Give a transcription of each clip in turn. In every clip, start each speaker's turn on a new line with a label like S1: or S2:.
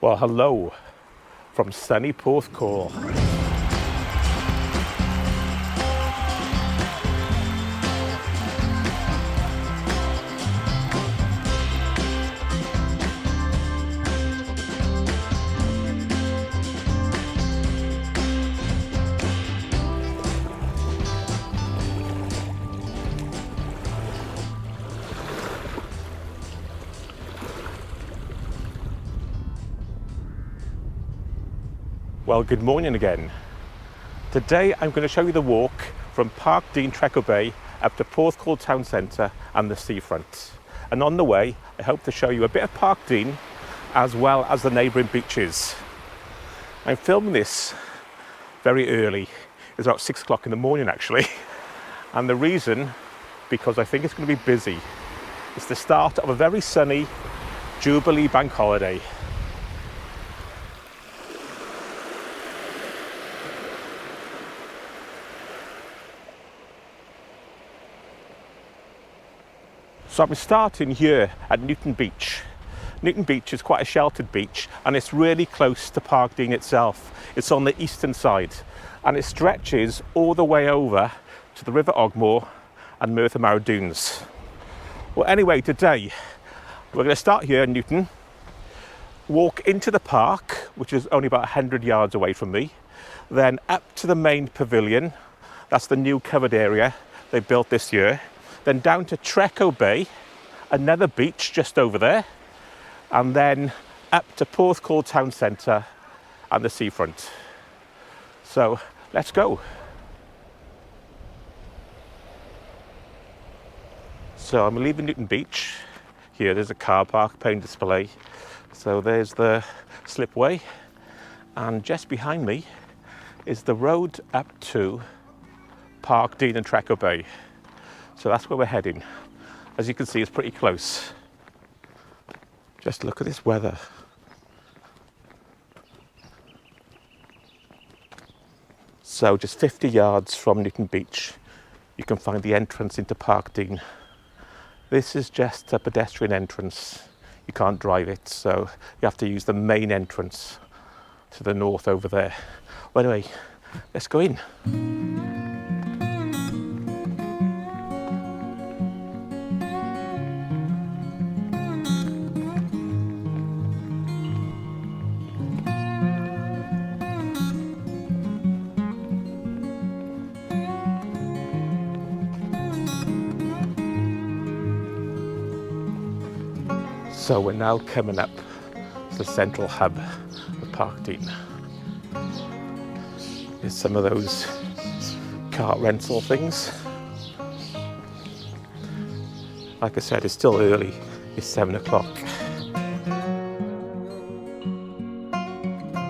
S1: Well, hello from sunny Porthcawl. Well, good morning again. Today I'm going to show you the walk from Parkdean, Trecco Bay up to Porthcawl Town Centre and the seafront. And on the way, I hope to show you a bit of Parkdean as well as the neighbouring beaches. I'm filming this very early. It's about 6 o'clock in the morning actually. And the reason, because I think it's going to be busy. It's the start of a very sunny Jubilee Bank Holiday. So I'm starting here at Newton Beach. Newton Beach is quite a sheltered beach and it's really close to Parkdean itself. It's on the eastern side and it stretches all the way over to the River Ogmore and Merthyr Mawr Dunes. Well, anyway, today we're going to start here in Newton, walk into the park, which is only about 100 yards away from me, then up to the main pavilion. That's the new covered area they built this year. Then down to Trecco Bay, another beach just over there, and then up to Porthcawl Town Centre and the seafront. So let's go. So I'm leaving Newton Beach. Here there's a car park, paying display. So there's the slipway, and just behind me is the road up to Parkdean and Trecco Bay. So that's where we're heading. As you can see, it's pretty close. Just look at this weather. So just 50 yards from Newton Beach, you can find the entrance into Parkdean. This is just a pedestrian entrance. You can't drive it, so you have to use the main entrance to the north over there. Well, anyway, let's go in. So we're now coming up to the central hub of Parkdean. There's some of those car rental things. Like I said, it's still early, it's 7 o'clock.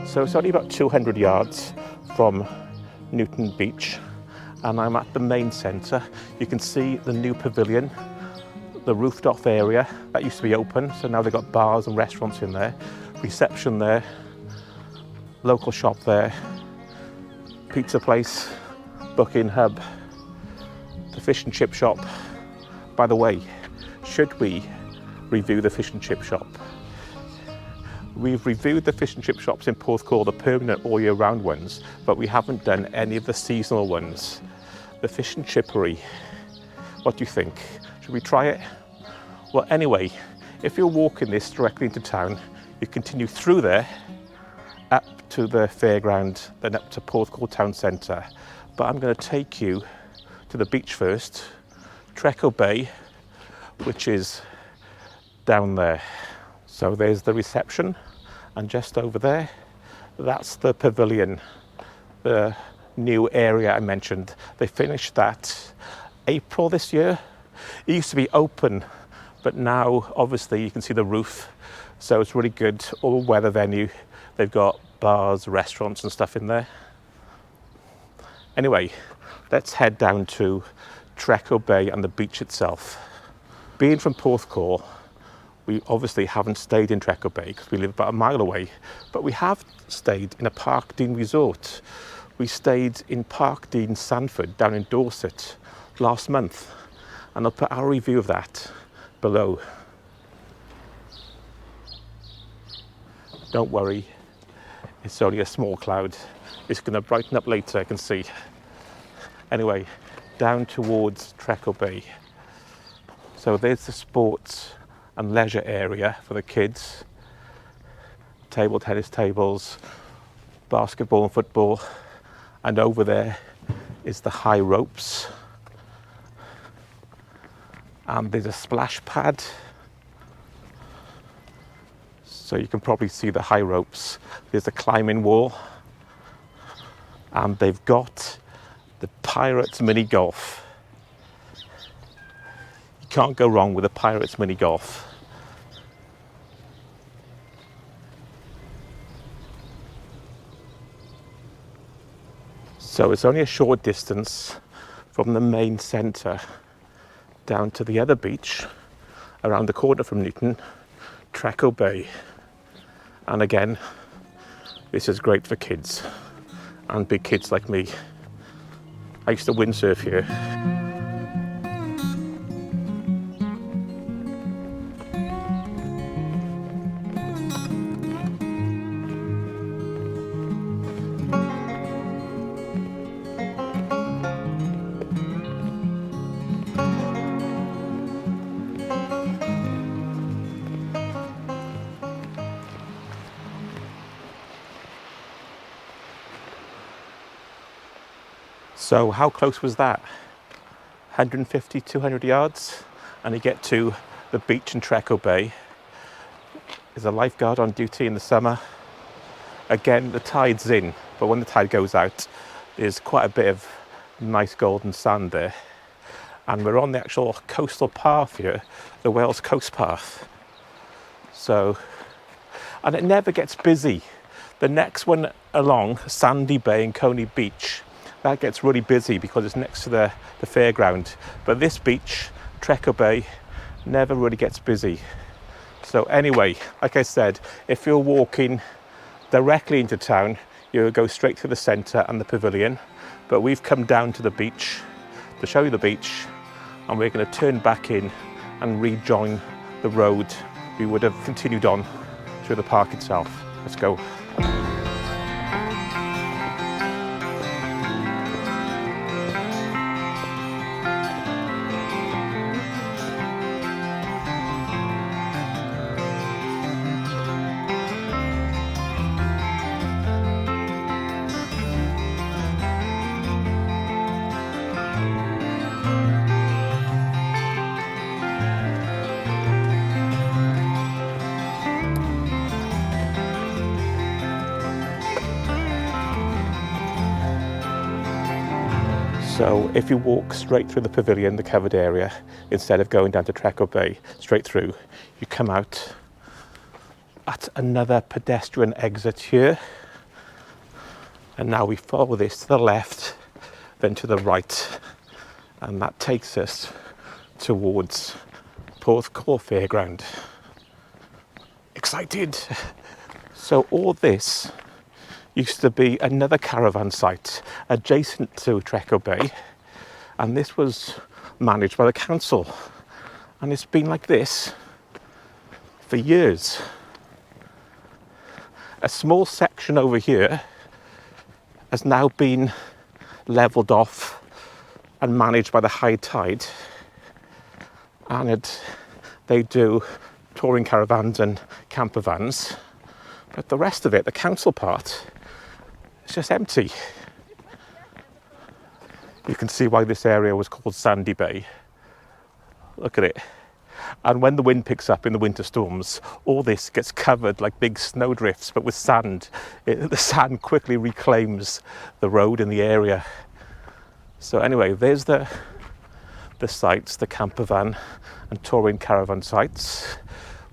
S1: So it's only about 200 yards from Newton Beach, and I'm at the main centre. You can see the new pavilion, the roofed off area that used to be open, so now they've got bars and restaurants in there, reception there, local shop there, pizza place, booking hub, the fish and chip shop. By the way, should we review the fish and chip shop? We've reviewed the fish and chip shops in Porthcawl, the permanent all year round ones, but we haven't done any of the seasonal ones. The fish and chippery, what do you think? Should we try it? Well, anyway, if you're walking this directly into town, you continue through there, up to the fairground, then up to Porthcawl Town Centre. But I'm going to take you to the beach first, Trecco Bay, which is down there. So there's the reception, and just over there, that's the pavilion, the new area I mentioned. They finished that April this year. It used to be open, but now obviously you can see the roof, so it's really good, all weather venue. They've got bars, restaurants and stuff in there. Anyway, let's head down to Trecco Bay and the beach itself. Being from Porthcawl, we obviously haven't stayed in Trecco Bay because we live about a mile away, but we have stayed in a Parkdean resort. We stayed in Parkdean Sanford down in Dorset last month, and I'll put our review of that below. Don't worry, it's only a small cloud. It's going to brighten up later, I can see. Anyway, down towards Trecco Bay. So there's the sports and leisure area for the kids. Table tennis tables, basketball and football. And over there is the high ropes. And there's a splash pad. So you can probably see the high ropes. There's a climbing wall. And they've got the Pirates mini golf. You can't go wrong with the Pirates mini golf. So it's only a short distance from the main centre down to the other beach around the corner from Newton, Trecco Bay. And again, this is great for kids and big kids like me. I used to windsurf here. So how close was that? 150, 200 yards, and you get to the beach in Trecco Bay. There's a lifeguard on duty in the summer. Again, the tide's in, but when the tide goes out, there's quite a bit of nice golden sand there. And we're on the actual coastal path here, the Wales Coast Path. So, and it never gets busy. The next one along, Sandy Bay and Coney Beach, that gets really busy because it's next to the fairground. But this beach, Trecco Bay, never really gets busy. So anyway, like I said, if you're walking directly into town, you'll go straight to the centre and the pavilion. But we've come down to the beach to show you the beach, and we're going to turn back in and rejoin the road we would have continued on through the park itself. Let's go. So if you walk straight through the pavilion, the covered area, instead of going down to Trecco Bay, straight through, you come out at another pedestrian exit here. And now we follow this to the left, then to the right. And that takes us towards Porthcawl Fairground. Excited! So all this used to be another caravan site adjacent to Trecco Bay, and this was managed by the council, and it's been like this for years. A small section over here has now been levelled off and managed by the high tide, and they do touring caravans and camper vans, but the rest of it, the council part, it's just empty. You can see why this area was called Sandy Bay. Look at it. And when the wind picks up in the winter storms, all this gets covered like big snowdrifts, but with sand. The sand quickly reclaims the road in the area. So anyway, there's the sites, the camper van and touring caravan sites,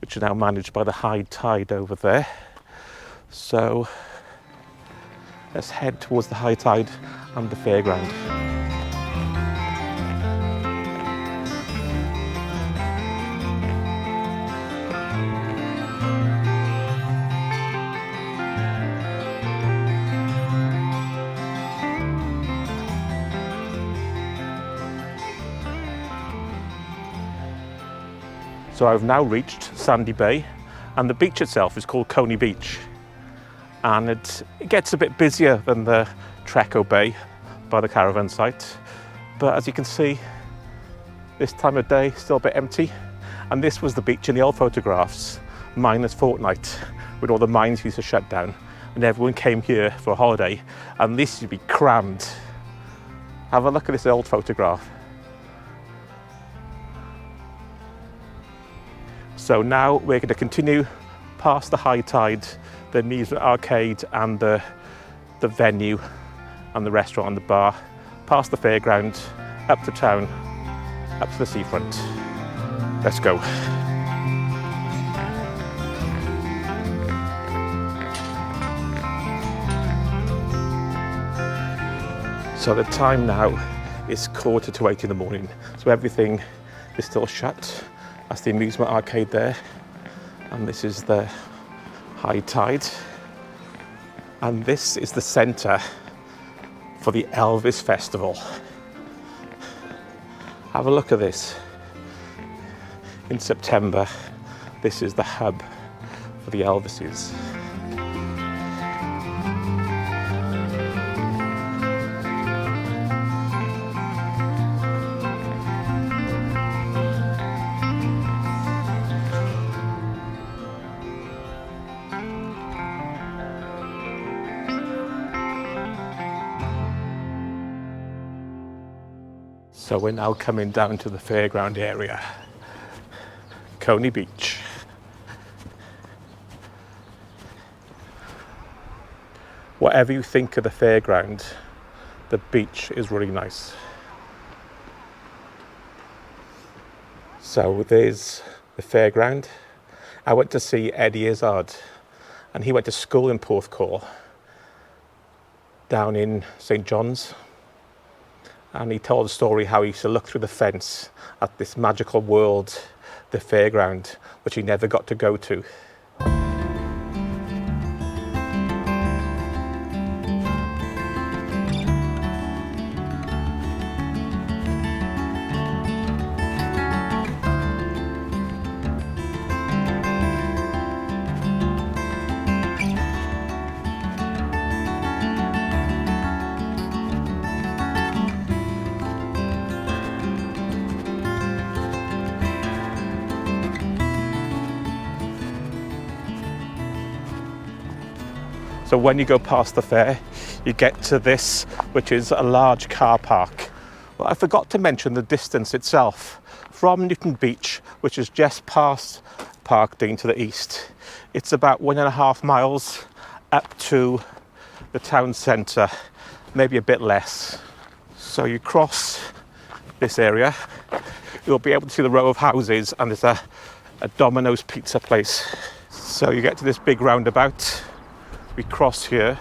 S1: which are now managed by the high tide over there. So let's head towards the high tide and the fairground. So I've now reached Sandy Bay, And the beach itself is called Coney Beach. And it gets a bit busier than the Trecco Bay by the Caravan site. But as you can see, this time of day, still a bit empty. And this was the beach in the old photographs, minus fortnight, when all the mines used to shut down and everyone came here for a holiday. And this used to be crammed. Have a look at this old photograph. So now we're going to continue past the high tide, the amusement arcade and the venue and the restaurant and the bar, past the fairground, up to town, up to the seafront. Let's go. So the time now is 7:45 in the morning. So everything is still shut. That's the amusement arcade there. And this is the high tide. And this is the centre for the Elvis Festival. Have a look at this. In September, this is the hub for the Elvises. So we're now coming down to the fairground area, Coney Beach. Whatever you think of the fairground, the beach is really nice. So there's the fairground. I went to see Eddie Izzard, and he went to school in Porthcawl, down in St John's. And he told a story how he used to look through the fence at this magical world, the fairground, which he never got to go to. So when you go past the fair, you get to this, which is a large car park. Well, I forgot to mention the distance itself. From Newton Beach, which is just past Parkdean to the east, it's about 1.5 miles up to the town centre, maybe a bit less. So you cross this area, you'll be able to see the row of houses, and there's a Domino's pizza place. So you get to this big roundabout. We cross here,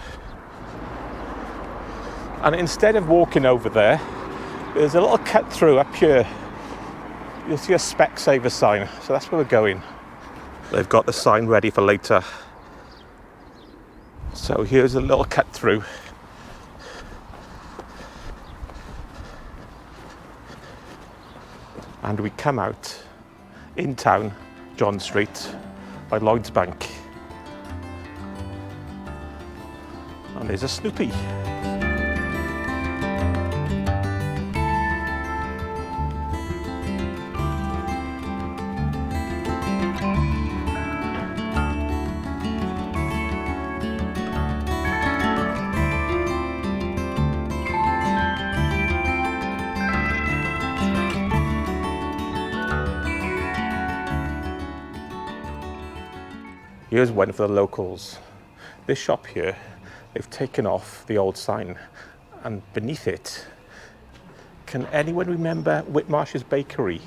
S1: and instead of walking over there, there's a little cut through up here. You'll see a Specsavers sign, so that's where we're going. They've got the sign ready for later. So here's a little cut through. And we come out in town, John Street, by Lloyd's Bank. And there's a Snoopy. Here's one for the locals. This shop here, they've taken off the old sign, and beneath it, can anyone remember Whitmarsh's Bakery?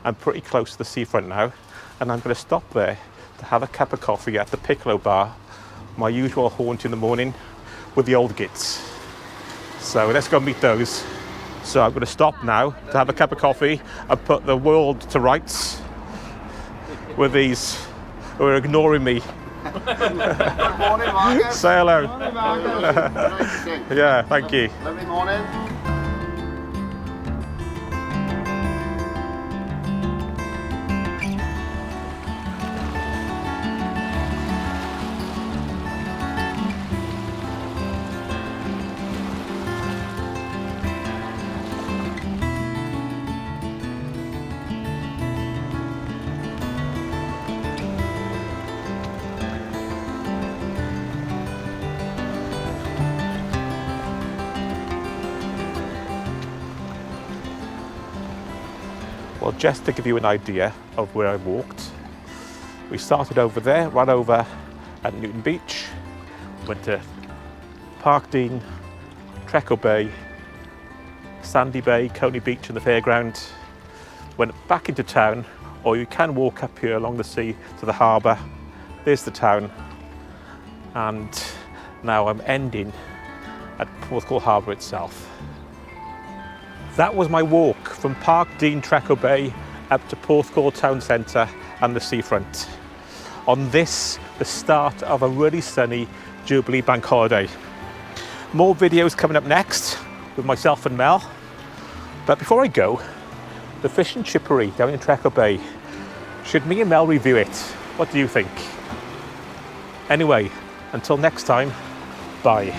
S1: I'm pretty close to the seafront now, and I'm going to stop there to have a cup of coffee at the Piccolo Bar, my usual haunt in the morning with the old gits. So let's go meet those. So I'm going to stop now to have a cup of coffee and put the world to rights with these who are ignoring me.
S2: Good morning, Marcus.
S1: Say hello.
S2: Good morning, Marcus. Nice to see you.
S1: Yeah, thank you.
S2: Lovely morning.
S1: Well, just to give you an idea of where I walked, we started over there, ran over at Newton Beach, went to Parkdean, Trecco Bay, Sandy Bay, Coney Beach and the fairground, went back into town, or you can walk up here along the sea to the harbour. There's the town, and now I'm ending at Porthcawl Harbour itself. That was my walk from Parkdean, Trecco Bay up to Porthcawl Town Centre and the seafront. On this, the start of a really sunny Jubilee Bank Holiday. More videos coming up next with myself and Mel. But before I go, the fish and chippery down in Trecco Bay, should me and Mel review it? What do you think? Anyway, until next time, bye.